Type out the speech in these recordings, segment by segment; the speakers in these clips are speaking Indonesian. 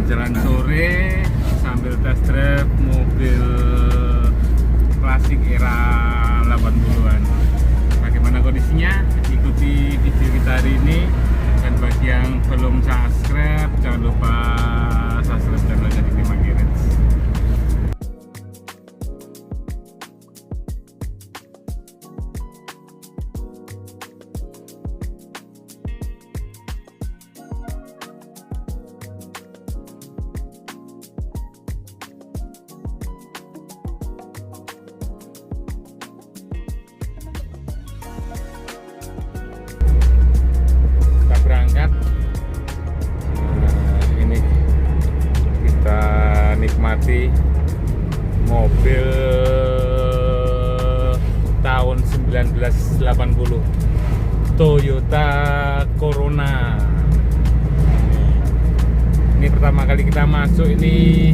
jalan-jalan sore sambil test drive mobil klasik era 80-an. Bagaimana kondisinya? Ikuti video kita hari ini. Dan bagi yang belum subscribe, jangan lupa subscribe channelnya di Bima Garage. Berangkat. Ini kita nikmati mobil tahun 1980 Toyota Corona. Ini pertama kali kita masuk, ini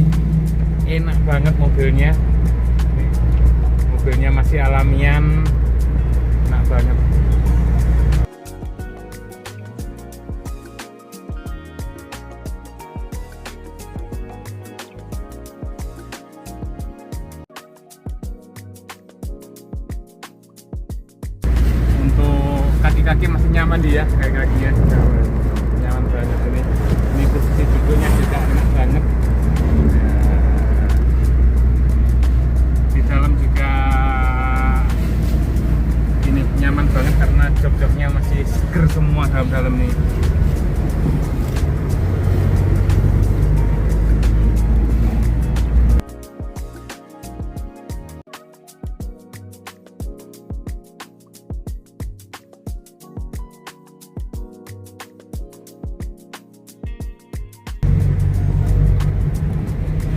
enak banget mobilnya. Mobilnya masih alamian, enak banget. Kaki masih nyaman dia, kakinya nyaman banget ini. Ini posisi duduknya juga enak banget. Di dalam juga ini nyaman banget karena jok-joknya masih seger semua dalam nih.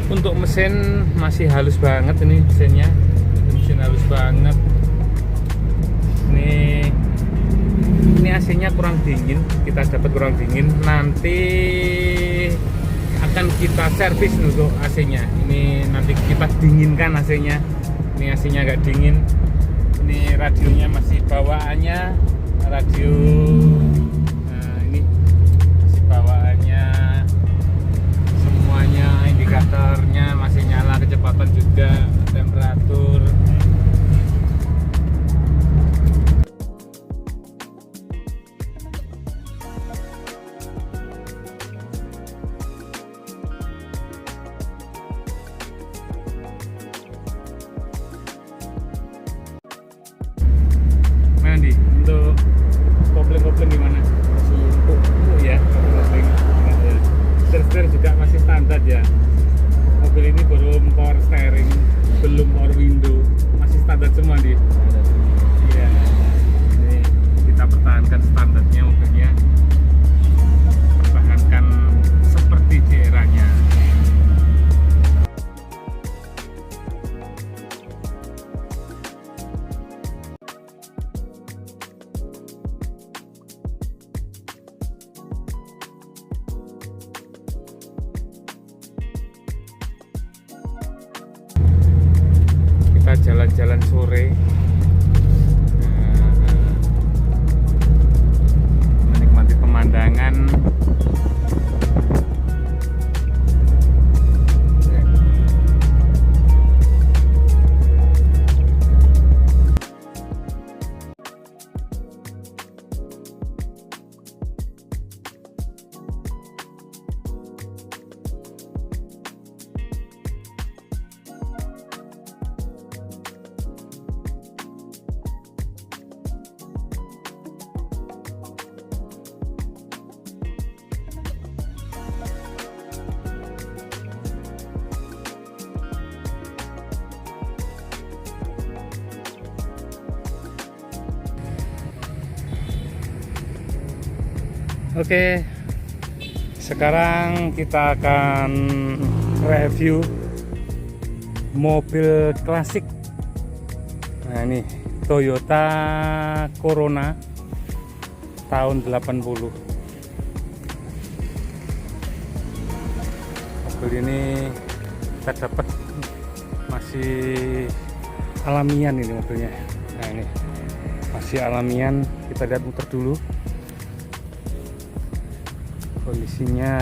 Untuk mesin masih halus banget, ini mesinnya, mesin halus banget. Ini AC-nya kurang dingin, kita dapat kurang dingin. Nanti akan kita servis untuk AC-nya. Ini nanti kita dinginkan AC-nya. Ini AC-nya agak dingin. Ini radionya masih bawaannya radio. Nah, ini masih bawaannya. Semuanya indikatornya masih nyala, kecepatan juga, temperatur. Mandi untuk kopling gimana? Masih empuk ya, kopling. Setir juga masih standar ya. Mobil ini belum power steering, belum power window, masih standar semua di. Iya. Ini kita pertahankan standarnya mobilnya, pertahankan seperti di eranya. Jalan-jalan sore, menikmati pemandangan. Oke, sekarang kita akan review mobil klasik. Nah, ini Toyota Corona tahun 80. Mobil ini kita dapat masih alamian ini mobilnya. Nah, ini masih alamian. Kita lihat muter dulu. Kondisinya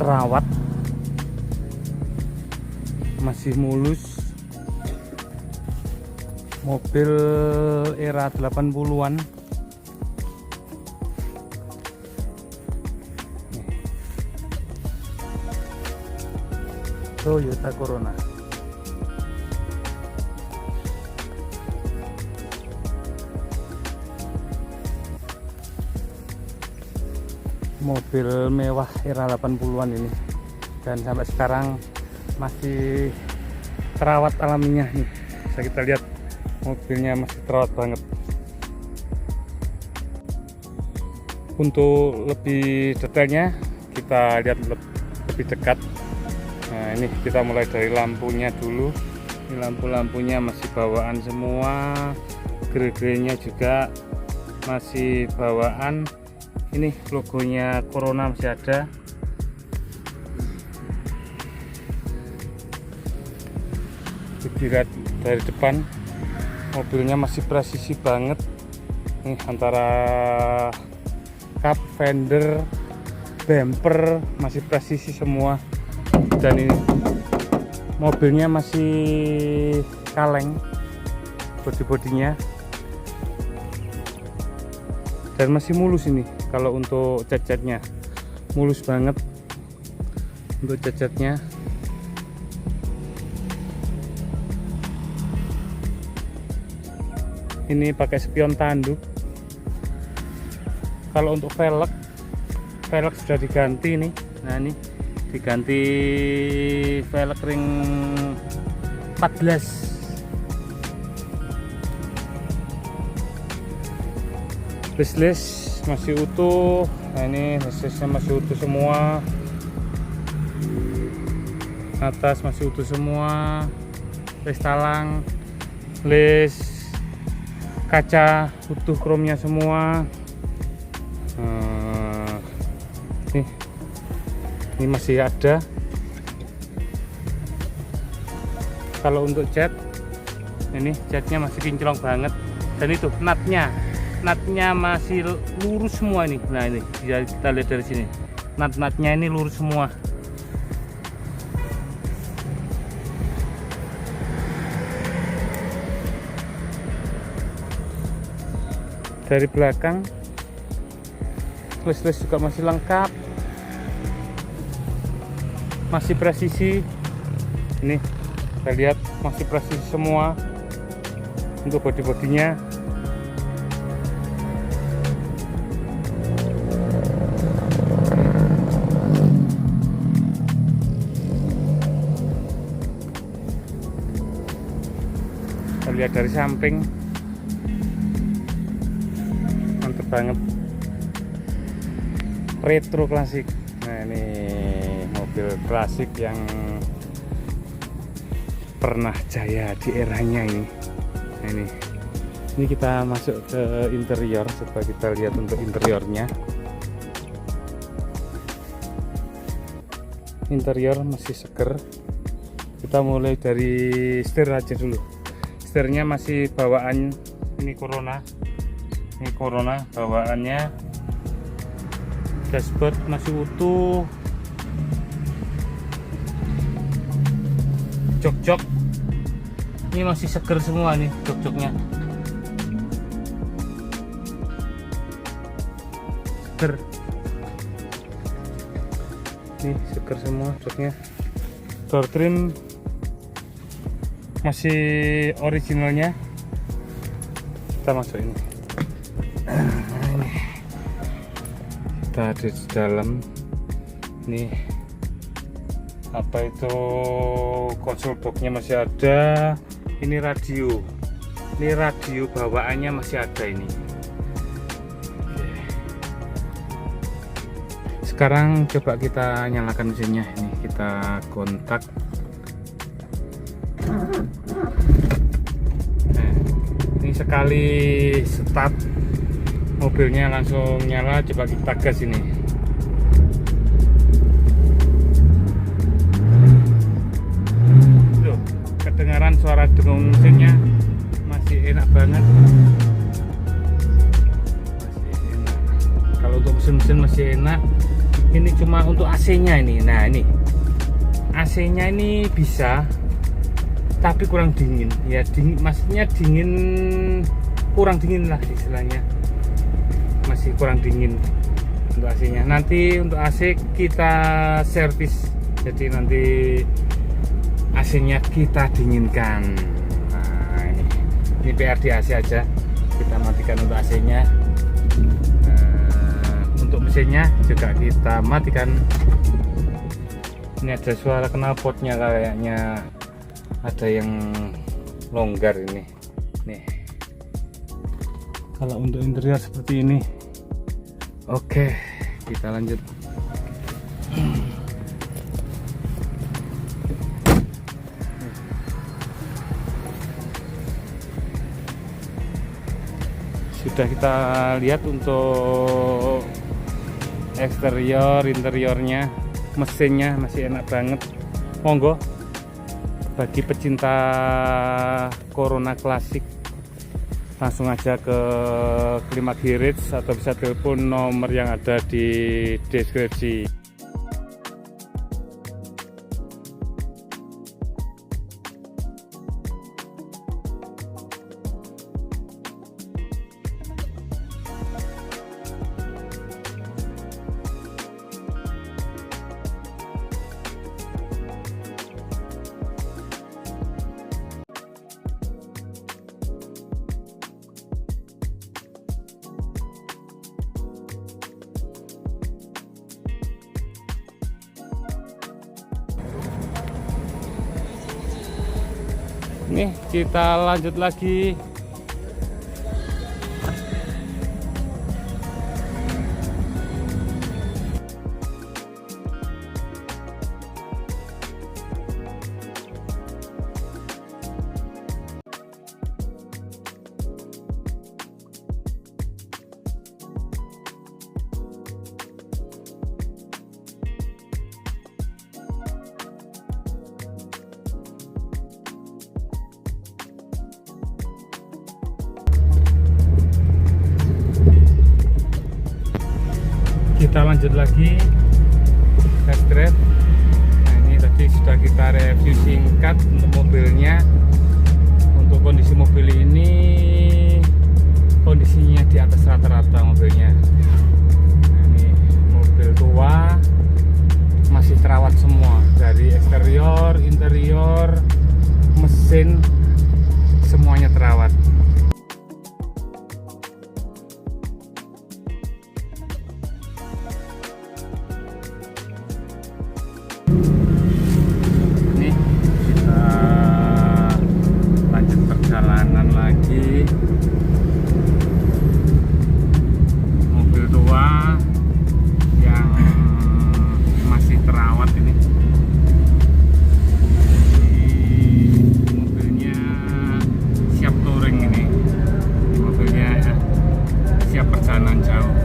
terawat, masih mulus. Mobil era 80-an. Toyota Corona. Mobil mewah era 80-an ini, dan sampai sekarang masih terawat alaminya nih. Bisa kita lihat mobilnya masih terawat banget. Untuk lebih detailnya kita lihat lebih dekat. Nah, ini kita mulai dari lampunya dulu. Ini lampu-lampunya masih bawaan semua, grill-grillnya juga masih bawaan. Ini logonya Corona masih ada. Dilihat dari depan, mobilnya masih presisi banget. Nih, antara kap, fender, bumper masih presisi semua. Dan ini mobilnya masih kaleng bodi-bodinya, dan masih mulus ini. Kalau untuk cat-catnya mulus banget untuk cat-catnya. Ini pakai spion tanduk. Kalau untuk velg sudah diganti nih. Nah, ini diganti velg ring 14. List masih utuh. Nah, ini listnya masih utuh semua. Atas masih utuh semua. List talang, list kaca utuh, kromnya semua. Ini masih ada. Kalau untuk cat, ini catnya masih kinclong banget. Dan itu natnya masih lurus semua ini. Nah, ini bisa kita lihat dari sini, natnya ini lurus semua. Dari belakang list juga masih lengkap, masih presisi. Ini kita lihat masih presisi semua untuk bodi-bodinya. Kita lihat dari samping, mantep banget, retro klasik. Nah, ini mobil klasik yang pernah jaya di eranya ini. Nah, ini kita masuk ke interior. Coba kita lihat untuk interiornya. Interior masih seger. Kita mulai dari setir aja dulu. Setirnya masih bawaan ini Corona. Ini Corona bawaannya. Dashboard masih utuh. Jok-jok ini masih seger semua nih, jok-joknya seger. Nih seger semua joknya. Door trim masih originalnya. Kita masuk ini. Kita ada di dalam. Nih, apa itu, konsol boxnya masih ada. Ini radio bawaannya masih ada ini. Oke. Sekarang coba kita nyalakan mesinnya. Ini kita kontak. Nah, ini sekali start mobilnya langsung nyala. Coba kita gas ini. Kedengaran suara dengung mesinnya masih enak banget, masih enak. Kalau untuk mesin-mesin masih enak. Ini cuma untuk AC-nya ini. Nah, ini AC-nya ini bisa, tapi kurang dingin. Ya, dingin, maksudnya dingin, kurang dingin lah istilahnya. Masih kurang dingin untuk AC-nya. Nanti untuk AC kita servis. Jadi nanti AC-nya kita dinginkan. Nah, ini PR di AC aja. Kita matikan untuk AC-nya. Untuk mesinnya juga kita matikan. Ini ada suara knalpotnya, kayaknya ada yang longgar ini. Nih. Kalau untuk interior seperti ini. Oke, kita lanjut. Sudah kita lihat untuk eksterior, interiornya, mesinnya masih enak banget. Monggo bagi pecinta Corona klasik, langsung aja ke Klimak Garage atau bisa telepon nomor yang ada di deskripsi. Nih, kita lanjut lagi. Kita lanjut lagi test drive. Nah, ini tadi sudah kita review singkat untuk mobilnya. Untuk kondisi mobil ini, kondisinya di atas rata-rata mobilnya. Nah, ini mobil tua, masih terawat semua, dari eksterior, interior, mesin, semuanya terawat. Perjalanan lagi, mobil tua yang masih terawat ini. Mobilnya siap touring ini, mobilnya siap perjalanan jauh.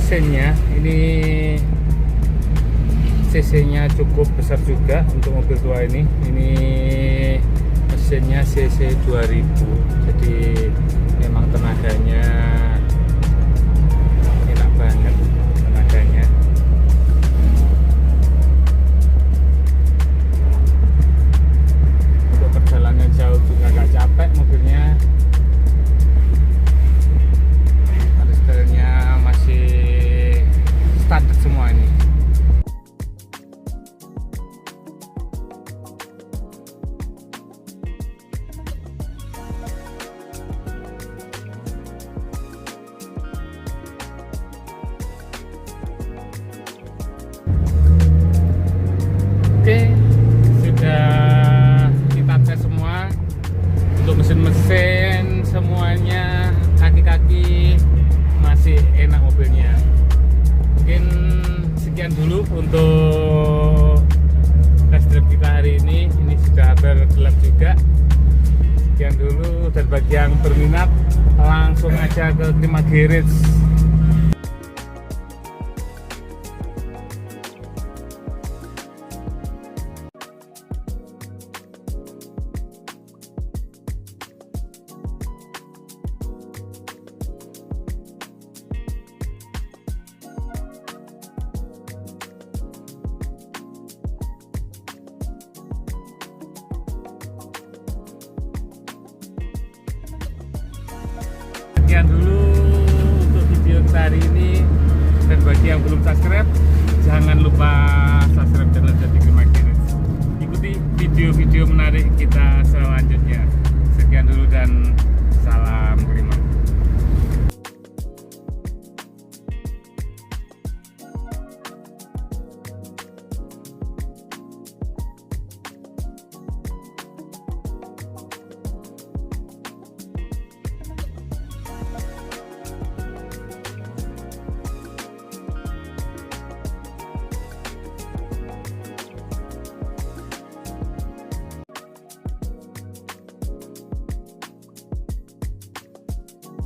Mesinnya ini cc-nya cukup besar juga untuk mobil tua ini. Ini mesinnya cc 2000, jadi memang tenaganya enak banget, tenaganya. Untuk perjalanan jauh juga gak capek mobilnya. Setelahnya masih standar semua ini. Oke, sudah kita tes semua untuk mesin-mesin, semuanya, kaki-kaki masih enak mobilnya. Mungkin sekian dulu untuk test drive kita hari ini. Ini sudah hampir gelap juga. Sekian. dulu, dan bagi yang berminat langsung aja ke Klima Garage. Sekian dulu untuk video kita hari ini, dan bagi yang belum subscribe jangan lupa subscribe channel Jati Klima Garage. Ikuti video-video menarik kita selanjutnya. Sekian dulu dan